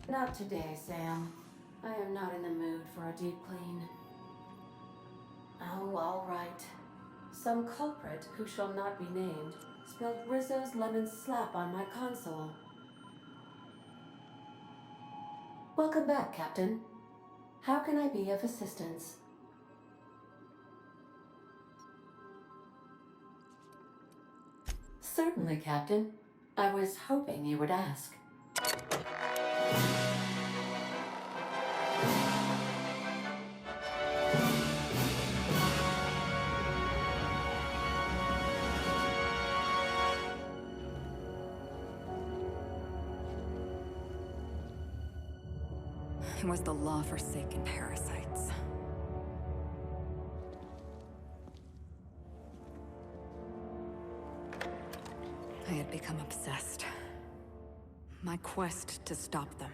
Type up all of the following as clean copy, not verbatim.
Not today, Sam. I am not in the mood for a deep clean. Oh, all right. Some culprit who shall not be named spilled Rizzo's lemon slap on my console. Welcome back, Captain. How can I be of assistance? Certainly, Captain. I was hoping you would ask. It was the law-forsaken parasites. I had become obsessed. My quest to stop them.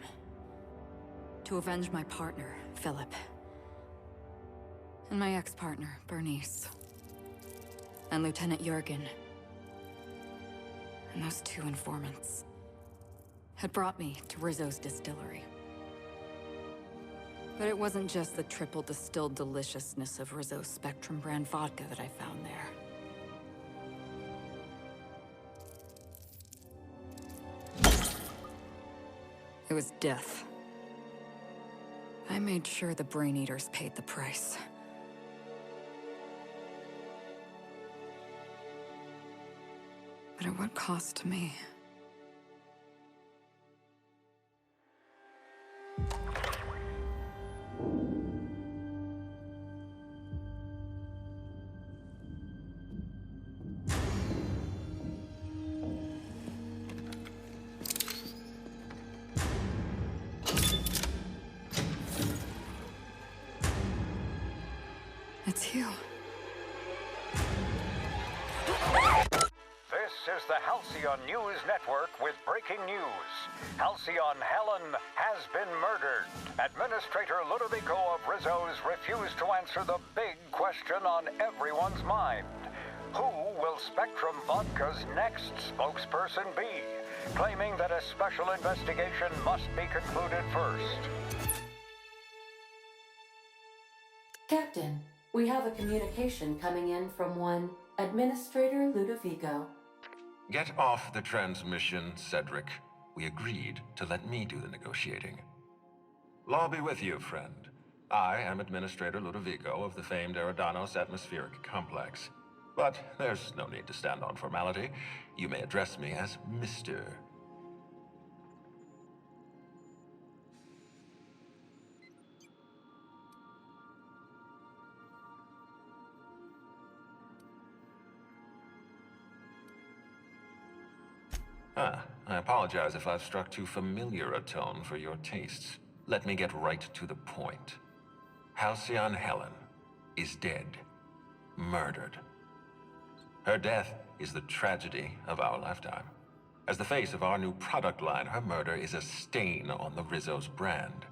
To avenge my partner, Philip. And my ex-partner, Bernice. And Lieutenant Jurgen. And those two informants had brought me to Rizzo's distillery. But it wasn't just the triple distilled deliciousness of Rizzo's Spectrum brand vodka that I found there. It was death. I made sure the Brain Eaters paid the price. But at what cost to me? It's you. This is the Halcyon News Network with breaking news. Halcyon Helen has been murdered. Administrator Ludovico of Rizzo's refused to answer the big question on everyone's mind. Who will Spectrum Vodka's next spokesperson be? Claiming that a special investigation must be concluded first. Captain, we have a communication coming in from one Administrator Ludovico. Get off the transmission, Cedric. We agreed to let me do the negotiating. Law be with you, friend. I am Administrator Ludovico of the famed Eridanos Atmospheric Complex. But there's no need to stand on formality. You may address me as Mr. I apologize if I've struck too familiar a tone for your tastes. Let me get right to the point. Halcyon Helen is dead. Murdered. Her death is the tragedy of our lifetime. As the face of our new product line, her murder is a stain on the Rizzo's brand.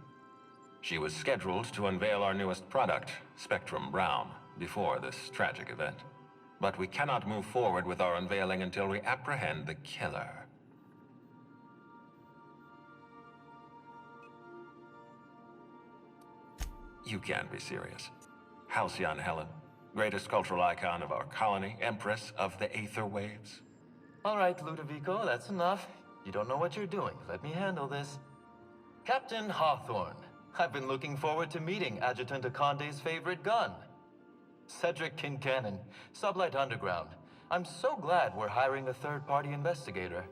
She was scheduled to unveil our newest product, Spectrum Brown, before this tragic event. But we cannot move forward with our unveiling until we apprehend the killer. You can't be serious. Halcyon Helen, greatest cultural icon of our colony, empress of the Aether Waves. All right, Ludovico, that's enough. You don't know what you're doing. Let me handle this. Captain Hawthorne, I've been looking forward to meeting Adjutant Akonde's favorite gun. Cedric Kincannon, Sublight Underground. I'm so glad we're hiring a third-party investigator.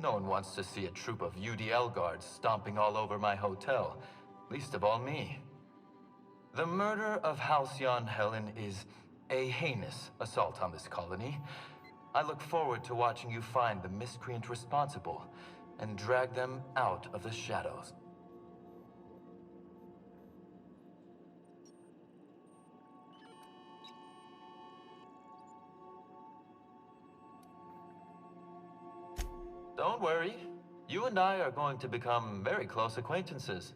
No one wants to see a troop of UDL guards stomping all over my hotel, least of all me. The murder of Halcyon Helen is a heinous assault on this colony. I look forward to watching you find the miscreant responsible and drag them out of the shadows. Don't worry. You and I are going to become very close acquaintances.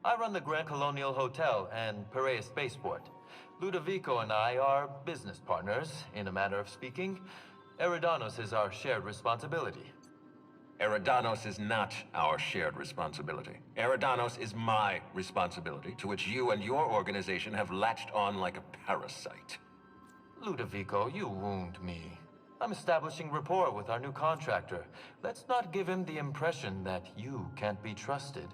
I run the Grand Colonial Hotel and Perea Spaceport. Ludovico and I are business partners, in a manner of speaking. Eridanos is our shared responsibility. Eridanos is not our shared responsibility. Eridanos is my responsibility, to which you and your organization have latched on like a parasite. Ludovico, you wound me. I'm establishing rapport with our new contractor. Let's not give him the impression that you can't be trusted.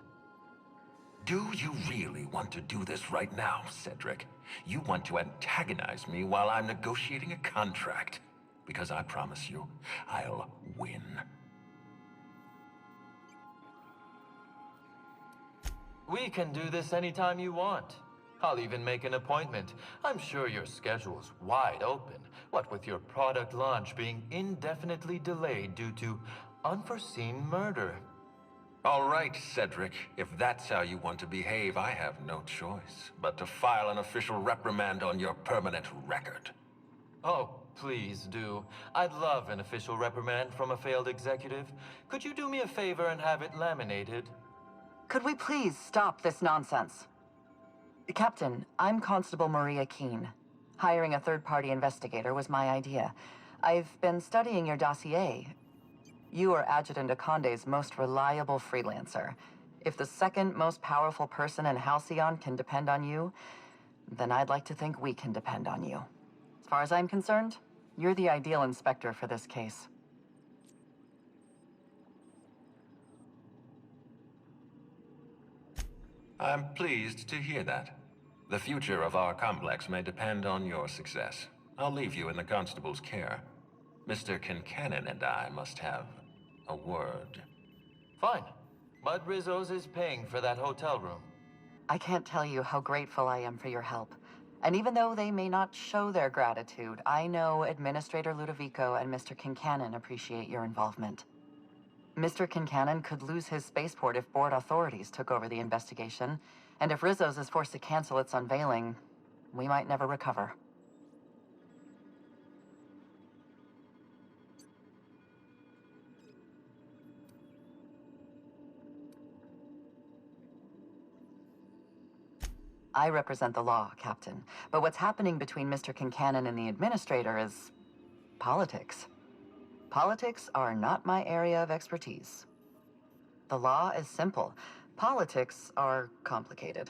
Do you really want to do this right now, Cedric? You want to antagonize me while I'm negotiating a contract? Because I promise you, I'll win. We can do this anytime you want. I'll even make an appointment. I'm sure your schedule's wide open. What with your product launch being indefinitely delayed due to unforeseen murder. All right, Cedric. If that's how you want to behave, I have no choice but to file an official reprimand on your permanent record. Oh, please do. I'd love an official reprimand from a failed executive. Could you do me a favor and have it laminated? Could we please stop this nonsense? Captain, I'm Constable Maria Keene. Hiring a third-party investigator was my idea. I've been studying your dossier. You are Adjutant Akonde's most reliable freelancer. If the second most powerful person in Halcyon can depend on you, then I'd like to think we can depend on you. As far as I'm concerned, you're the ideal inspector for this case. I'm pleased to hear that. The future of our complex may depend on your success. I'll leave you in the constable's care. Mr. Kincannon and I must have a word. Fine. But Rizzo's is paying for that hotel room. I can't tell you how grateful I am for your help. And even though they may not show their gratitude, I know Administrator Ludovico and Mr. Kincannon appreciate your involvement. Mr. Kincannon could lose his spaceport if board authorities took over the investigation, and if Rizzo's is forced to cancel its unveiling, we might never recover. I represent the law, Captain, but what's happening between Mr. Kincannon and the Administrator is politics. Politics are not my area of expertise. The law is simple. Politics are complicated.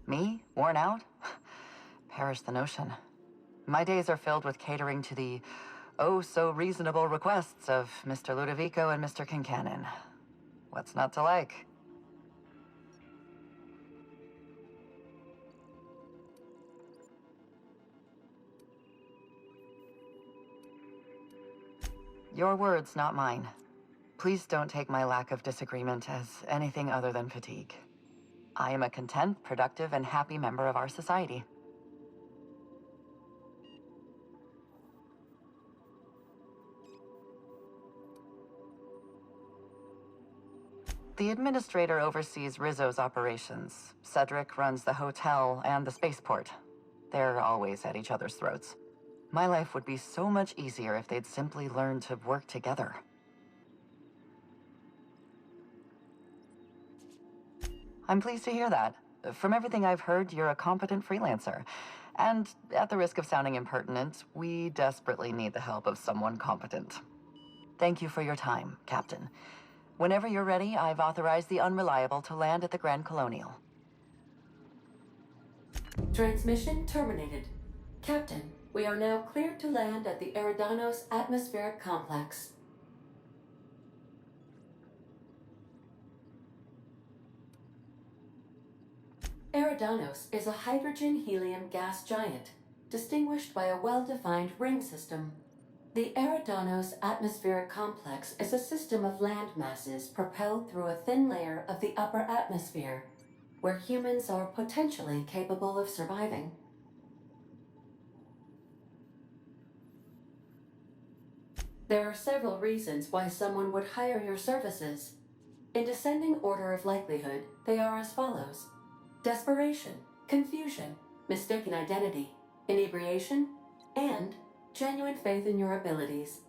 Me? Worn out? Perish the notion. My days are filled with catering to the oh-so-reasonable requests of Mr. Ludovico and Mr. Kincannon. What's not to like? Your words, not mine. Please don't take my lack of disagreement as anything other than fatigue. I am a content, productive, and happy member of our society. The Administrator oversees Rizzo's operations. Cedric runs the hotel and the spaceport. They're always at each other's throats. My life would be so much easier if they'd simply learn to work together. I'm pleased to hear that. From everything I've heard, you're a competent freelancer. And at the risk of sounding impertinent, we desperately need the help of someone competent. Thank you for your time, Captain. Whenever you're ready, I've authorized the Unreliable to land at the Grand Colonial. Transmission terminated. Captain, we are now cleared to land at the Eridanos atmospheric complex. Eridanos is a hydrogen-helium gas giant, distinguished by a well-defined ring system. The Eridanos atmospheric complex is a system of land masses propelled through a thin layer of the upper atmosphere, where humans are potentially capable of surviving. There are several reasons why someone would hire your services. In descending order of likelihood, they are as follows: desperation, confusion, mistaken identity, inebriation, and genuine faith in your abilities.